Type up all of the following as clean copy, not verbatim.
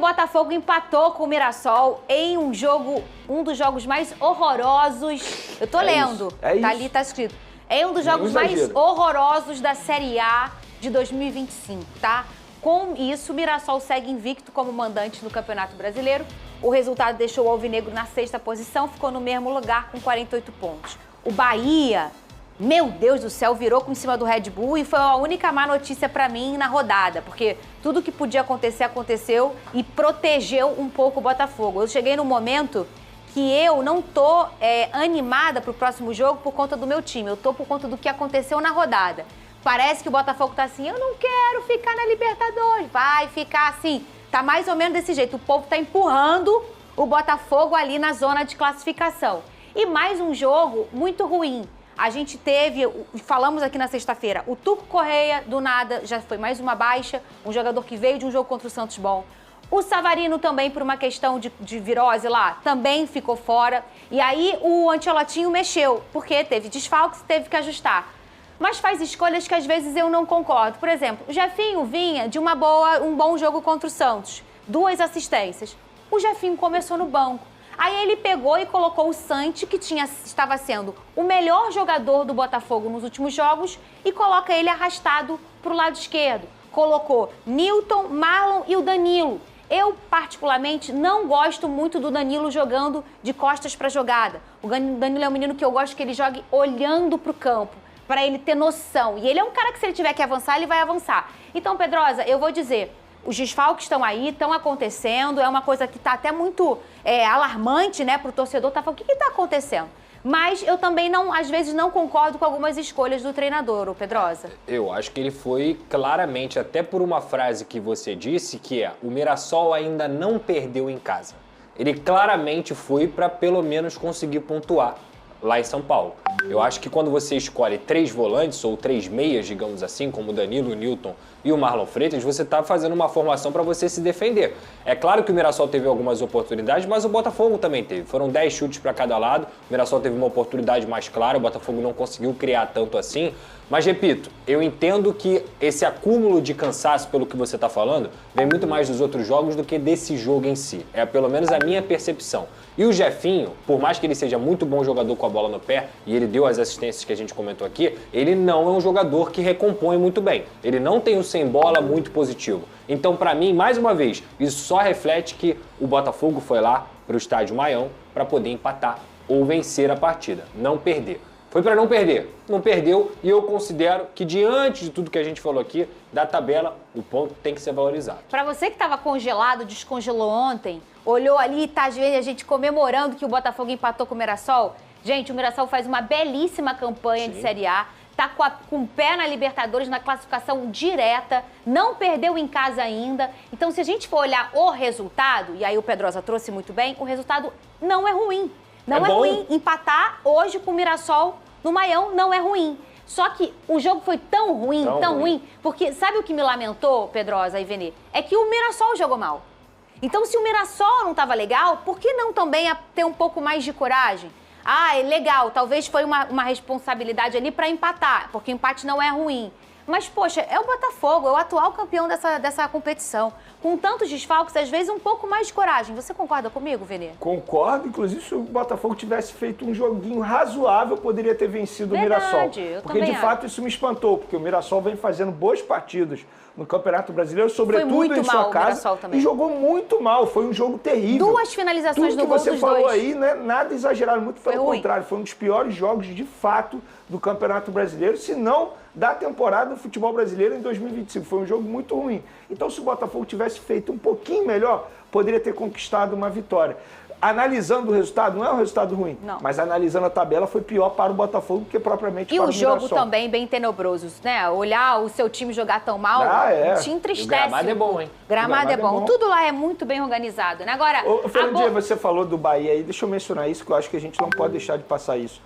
Botafogo empatou com o Mirassol em um dos jogos mais horrorosos. Eu tô lendo, tá ali, tá escrito. É um dos jogos mais horrorosos da Série A de 2025, tá? Com isso, o Mirassol segue invicto como mandante no Campeonato Brasileiro. O resultado deixou o Alvinegro na 6ª posição, ficou no mesmo lugar com 48 pontos. O Bahia, meu Deus do céu, virou em cima do Red Bull e foi a única má notícia pra mim na rodada, porque tudo que podia acontecer, aconteceu e protegeu um pouco o Botafogo. Eu cheguei num momento que eu não tô animada pro próximo jogo por conta do meu time, eu tô por conta do que aconteceu na rodada. Parece que o Botafogo tá assim, eu não quero ficar na Libertadores, vai ficar assim. Tá mais ou menos desse jeito, o povo tá empurrando o Botafogo ali na zona de classificação. E mais um jogo muito ruim. A gente teve, falamos aqui na sexta-feira, o Tuco Correia, do nada, já foi mais uma baixa, um jogador que veio de um jogo contra o Santos bom. O Savarino também, por uma questão de virose lá, também ficou fora. E aí o Ancelotinho mexeu, porque teve desfalques, teve que ajustar. Mas faz escolhas que às vezes eu não concordo. Por exemplo, o Jefinho vinha de um bom jogo contra o Santos, 2 assistências. O Jefinho começou no banco. Aí ele pegou e colocou o Santi, que estava sendo o melhor jogador do Botafogo nos últimos jogos, e coloca ele arrastado para o lado esquerdo. Colocou Nilton, Marlon e o Danilo. Eu, particularmente, não gosto muito do Danilo jogando de costas para a jogada. O Danilo é um menino que eu gosto que ele jogue olhando para o campo, para ele ter noção. E ele é um cara que, se ele tiver que avançar, ele vai avançar. Então, Pedrosa, eu vou dizer, os desfalques estão aí, estão acontecendo, é uma coisa que está até muito alarmante, né, para o torcedor. Tá falando, o que está acontecendo? Mas eu também, às vezes, não concordo com algumas escolhas do treinador, o Pedrosa. Eu acho que ele foi claramente, até por uma frase que você disse, que é: o Mirassol ainda não perdeu em casa. Ele claramente foi para pelo menos conseguir pontuar lá em São Paulo. Eu acho que quando você escolhe 3 volantes ou 3 meias, digamos assim, como o Danilo, o Nilton e o Marlon Freitas, você está fazendo uma formação para você se defender. É claro que o Mirassol teve algumas oportunidades, mas o Botafogo também teve. Foram 10 chutes para cada lado, o Mirassol teve uma oportunidade mais clara, o Botafogo não conseguiu criar tanto assim. Mas, repito, eu entendo que esse acúmulo de cansaço, pelo que você está falando, vem muito mais dos outros jogos do que desse jogo em si. É pelo menos a minha percepção. E o Jefinho, por mais que ele seja muito bom jogador com a bola no pé, e ele deu as assistências que a gente comentou aqui, ele não é um jogador que recompõe muito bem. Ele não tem o sem bola muito positivo. Então, para mim, mais uma vez, isso só reflete que o Botafogo foi lá para o Estádio Maião para poder empatar ou vencer a partida, não perder. Foi para não perder, não perdeu, e eu considero que, diante de tudo que a gente falou aqui, da tabela, o ponto tem que ser valorizado. Para você que estava congelado, descongelou ontem, olhou ali e tá vendo a gente comemorando que o Botafogo empatou com o Mirassol, gente, o Mirassol faz uma belíssima campanha de Série A, tá com o pé na Libertadores, na classificação direta, não perdeu em casa ainda. Então, se a gente for olhar o resultado, e aí o Pedrosa trouxe muito bem, o resultado não é ruim. Não é ruim. Empatar hoje com o Mirassol no Maião não é ruim. Só que o jogo foi tão ruim, porque sabe o que me lamentou, Pedrosa e Venê? É que o Mirassol jogou mal. Então, se o Mirassol não estava legal, por que não também ter um pouco mais de coragem? Ah, é legal, talvez foi uma responsabilidade ali para empatar, porque o empate não é ruim. Mas, poxa, é o Botafogo, é o atual campeão dessa competição. Com tantos desfalques, às vezes um pouco mais de coragem. Você concorda comigo, Venê? Concordo, inclusive se o Botafogo tivesse feito um joguinho razoável, poderia ter vencido o Mirassol. Porque de fato isso me espantou, porque o Mirassol vem fazendo boas partidas no Campeonato Brasileiro, sobretudo em sua casa, e jogou muito mal, foi um jogo terrível. 2 finalizações no gol dos dois. Tudo que você falou aí, né, nada exagerado, muito pelo contrário, foi um dos piores jogos de fato do Campeonato Brasileiro, se não da temporada do futebol brasileiro em 2025. Foi um jogo muito ruim. Então, se o Botafogo tivesse feito um pouquinho melhor, poderia ter conquistado uma vitória. Analisando o resultado, não é um resultado ruim, mas analisando a tabela, foi pior para o Botafogo que propriamente para o Mirassol. E o jogo também bem tenebroso, né? Olhar o seu time jogar tão mal, te entristece. O gramado é bom, hein? Gramado é bom. Tudo lá é muito bem organizado, né? Agora, Fernandinha, você falou do Bahia aí, deixa eu mencionar isso, que eu acho que a gente não pode deixar de passar isso.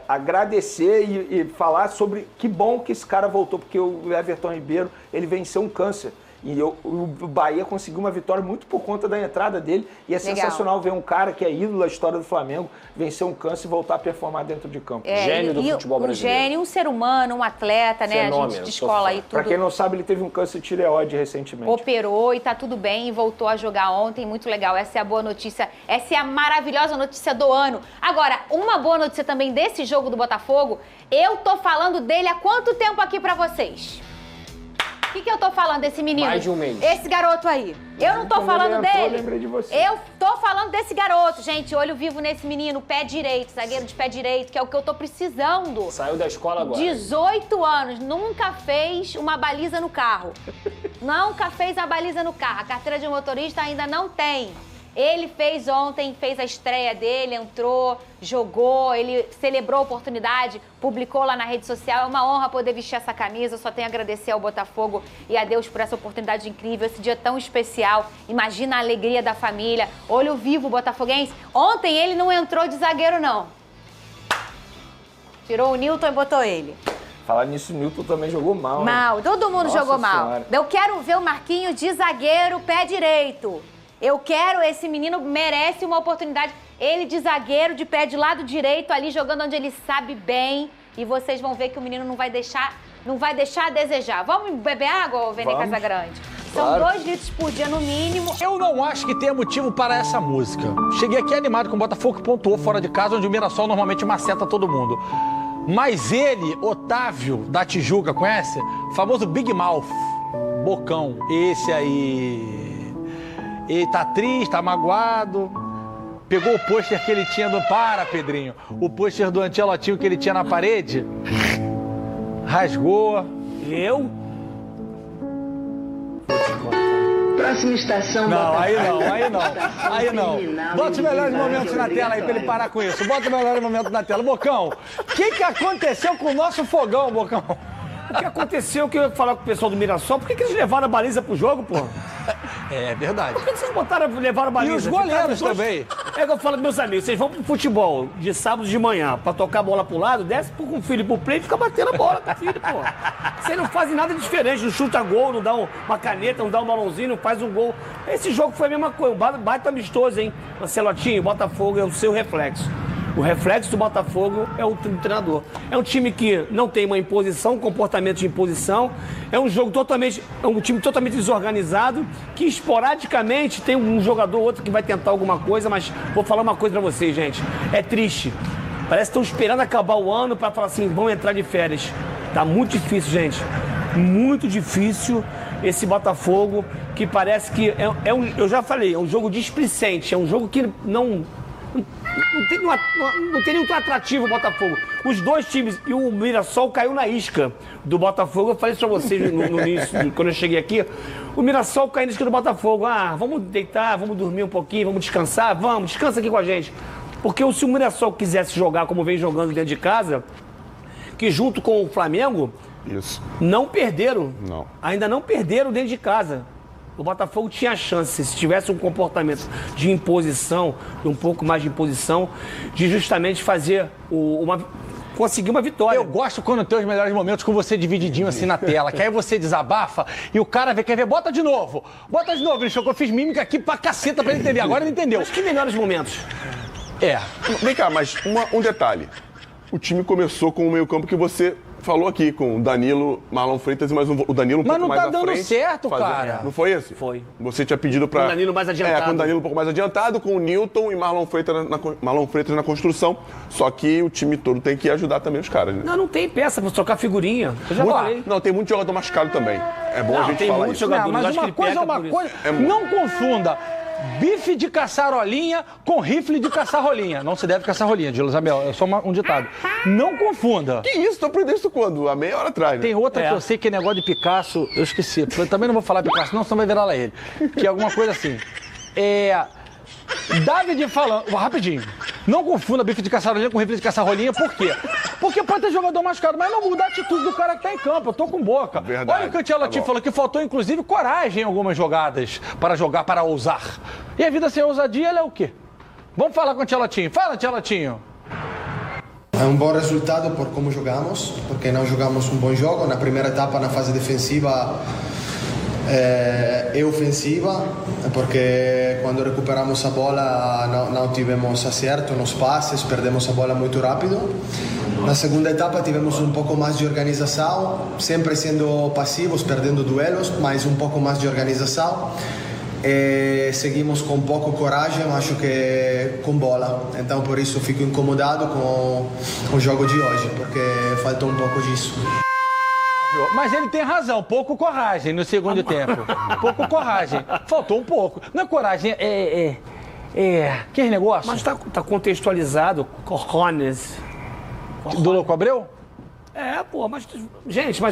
Agradecer e falar sobre que bom que esse cara voltou, porque o Everton Ribeiro, ele venceu um câncer. E o Bahia conseguiu uma vitória muito por conta da entrada dele. E é sensacional ver um cara que é ídolo da história do Flamengo vencer um câncer e voltar a performar dentro de campo. Gênio do futebol brasileiro. Um gênio, um ser humano, um atleta, né? Fenômeno, a gente descola aí tudo. Pra quem não sabe, ele teve um câncer de tireoide recentemente. Operou e tá tudo bem e voltou a jogar ontem. Muito legal. Essa é a boa notícia. Essa é a maravilhosa notícia do ano. Agora, uma boa notícia também desse jogo do Botafogo. Eu tô falando dele há quanto tempo aqui pra vocês? O que eu tô falando desse menino? Mais de um mês. Esse garoto aí. Eu não tô falando dele. Eu lembrei de você. Eu tô falando desse garoto, gente. Olho vivo nesse menino, pé direito, zagueiro de pé direito, que é o que eu tô precisando. Saiu da escola agora. 18 anos, nunca fez uma baliza no carro. Nunca fez a baliza no carro. A carteira de motorista ainda não tem. Ele fez ontem, fez a estreia dele, entrou, jogou, ele celebrou a oportunidade, publicou lá na rede social. É uma honra poder vestir essa camisa, eu só tenho a agradecer ao Botafogo e a Deus por essa oportunidade incrível, esse dia tão especial. Imagina a alegria da família. Olho vivo, botafoguense. Ontem ele não entrou de zagueiro, não. Tirou o Nilton e botou ele. Falar nisso, o Nilton também jogou mal. Mal, todo mundo jogou mal. Senhora. Eu quero ver o Marquinhos de zagueiro, pé direito. Eu quero, esse menino merece uma oportunidade. Ele de zagueiro, de pé de lado direito, ali jogando onde ele sabe bem. E vocês vão ver que o menino não vai deixar a desejar. Vamos beber água, Vene Casagrande? São 2 litros por dia no mínimo. Eu não acho que tenha motivo para essa música. Cheguei aqui animado com o Botafogo que pontuou fora de casa, onde o Mirassol normalmente maceta todo mundo. Mas ele, Otávio, da Tijuca, conhece? O famoso Big Mouth, bocão, esse aí. Ele tá triste, tá magoado. Pegou o pôster que ele tinha do... Para, Pedrinho. O pôster do Ancelotti que ele tinha na parede. Rasgou. Eu? Próxima estação. Não, aí não. Bota os melhores momentos na tela aí pra ele parar com isso. Bota os melhores momentos na tela. Bocão, o que aconteceu com o nosso fogão, Bocão? O que aconteceu que eu ia falar com o pessoal do Mirassol? Por que eles levaram a baliza pro jogo, pô? É verdade. Por que vocês levaram a baliza? E os goleiros também. É que eu falo com meus amigos, vocês vão pro futebol de sábado de manhã pra tocar a bola pro lado, desce com o filho pro play e fica batendo a bola com o filho, pô. Vocês não fazem nada diferente, não chuta gol, não dá uma caneta, não dá um balãozinho, não faz um gol. Esse jogo foi a mesma coisa, um baita amistoso, hein? Ancelotinho, Botafogo é o seu reflexo. O reflexo do Botafogo é o treinador. É um time que não tem uma imposição, um comportamento de imposição. É um time totalmente desorganizado, que esporadicamente tem um jogador ou outro que vai tentar alguma coisa, mas vou falar uma coisa pra vocês, gente. É triste. Parece que estão esperando acabar o ano pra falar assim, vão entrar de férias. Tá muito difícil, gente. Muito difícil esse Botafogo, que parece que eu já falei, é um jogo displicente, é um jogo que não tem nenhum atrativo o Botafogo. Os dois times, e o Mirassol caiu na isca do Botafogo. Eu falei isso pra vocês no início, quando eu cheguei aqui. O Mirassol caiu na isca do Botafogo. Ah, vamos deitar, vamos dormir um pouquinho, vamos descansar. Vamos, descansa aqui com a gente. Porque se o Mirassol quisesse jogar como vem jogando dentro de casa, que junto com o Flamengo, isso, não perderam. Não. Ainda não perderam dentro de casa. O Botafogo tinha chance, se tivesse um comportamento de imposição, um pouco mais de imposição, de justamente fazer conseguir uma vitória. Eu gosto quando tem os melhores momentos com você divididinho assim na tela, que aí você desabafa e o cara quer ver, bota de novo, ele chocou, eu fiz mímica aqui pra caceta pra ele entender, agora ele entendeu. Mas que melhores momentos? Vem cá, mas um detalhe, o time começou com o meio campo que você falou aqui, com o Danilo, Marlon Freitas e mais o Danilo um pouco mais à frente. Mas não tá dando certo, cara. Não foi esse? Foi. Você tinha pedido pra... Com o Danilo mais adiantado. Com o Danilo um pouco mais adiantado, com o Nilton e Marlon Freitas na construção. Só que o time todo tem que ajudar também os caras, né? Não tem peça pra trocar figurinha. Eu já falei. Não, tem muito jogador machucado também. É bom a gente falar isso. Mas uma coisa é uma coisa. Não confunda bife de caçarolinha com rifle de caçarrolinha. Não se deve caçarrolinha, de Isabel. É só um ditado. Não confunda. Que isso? Tu aprendeu isso quando? Há meia hora atrás, né? Tem outra que eu sei que é negócio de Picasso. Eu esqueci. Eu também não vou falar Picasso, não, senão vai virar lá ele. Que é alguma coisa assim. David falando... Rapidinho. Não confunda bife de caçarolinha com rifle de caçarrolinha. Por quê? Porque pode ter jogador machucado, mas não muda a atitude do cara que tá em campo. Eu tô com boca. Verdade. Olha o que o Ancelotti falou, que faltou, inclusive, coragem em algumas jogadas para jogar, para ousar. E a vida sem ousadia, ela é o quê? Vamos falar com o Ancelotti. Fala, Ancelotti. É um bom resultado por como jogamos, porque não jogamos um bom jogo. Na primeira etapa, na fase defensiva, é ofensiva, porque quando recuperamos a bola não tivemos acerto nos passes, perdemos a bola muito rápido. Na segunda etapa tivemos um pouco mais de organização, sempre sendo passivos, perdendo duelos, mas um pouco mais de organização. E seguimos com pouco coragem, acho que com bola. Então por isso fico incomodado com o jogo de hoje, porque faltou um pouco disso. Mas ele tem razão, pouco coragem no segundo tempo. Pouco coragem. Faltou um pouco. Não é coragem, que negócio? Mas tá contextualizado, cojones. Do Louco Abreu? Pô, mas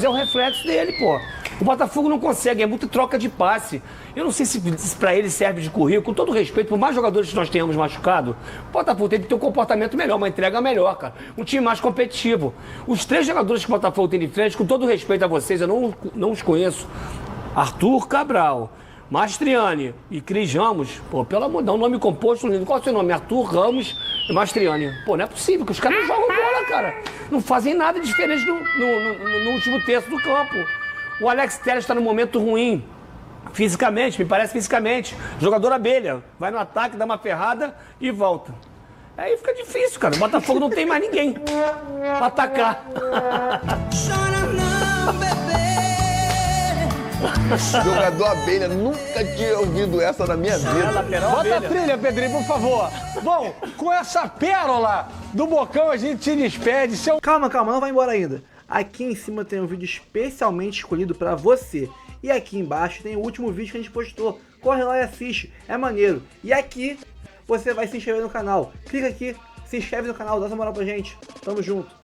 é o reflexo dele, pô. O Botafogo não consegue, é muita troca de passe. Eu não sei se pra ele serve de currículo, com todo respeito, por mais jogadores que nós tenhamos machucado, o Botafogo tem que ter um comportamento melhor, uma entrega melhor, cara. Um time mais competitivo. Os 3 jogadores que o Botafogo tem de frente, com todo respeito a vocês, eu não os conheço. Arthur Cabral, Mastriani e Cris Ramos, pô, pelo amor de Deus, um nome composto lindo. Qual é o seu nome? Arthur Ramos e Mastriani. Pô, não é possível, que os caras não jogam bola, cara. Não fazem nada diferente no último terço do campo. O Alex Telles está num momento ruim, fisicamente, me parece fisicamente. Jogador abelha, vai no ataque, dá uma ferrada e volta. Aí fica difícil, cara. O Botafogo não tem mais ninguém pra atacar. Jogador abelha, nunca tinha ouvido essa na minha vida. Bota a trilha, Pedrinho, por favor. Bom, com essa pérola do Bocão a gente se despede. Calma, não vai embora ainda. Aqui em cima tem um vídeo especialmente escolhido pra você. E aqui embaixo tem o último vídeo que a gente postou. Corre lá e assiste, é maneiro. E aqui você vai se inscrever no canal. Clica aqui, se inscreve no canal, dá essa moral pra gente. Tamo junto.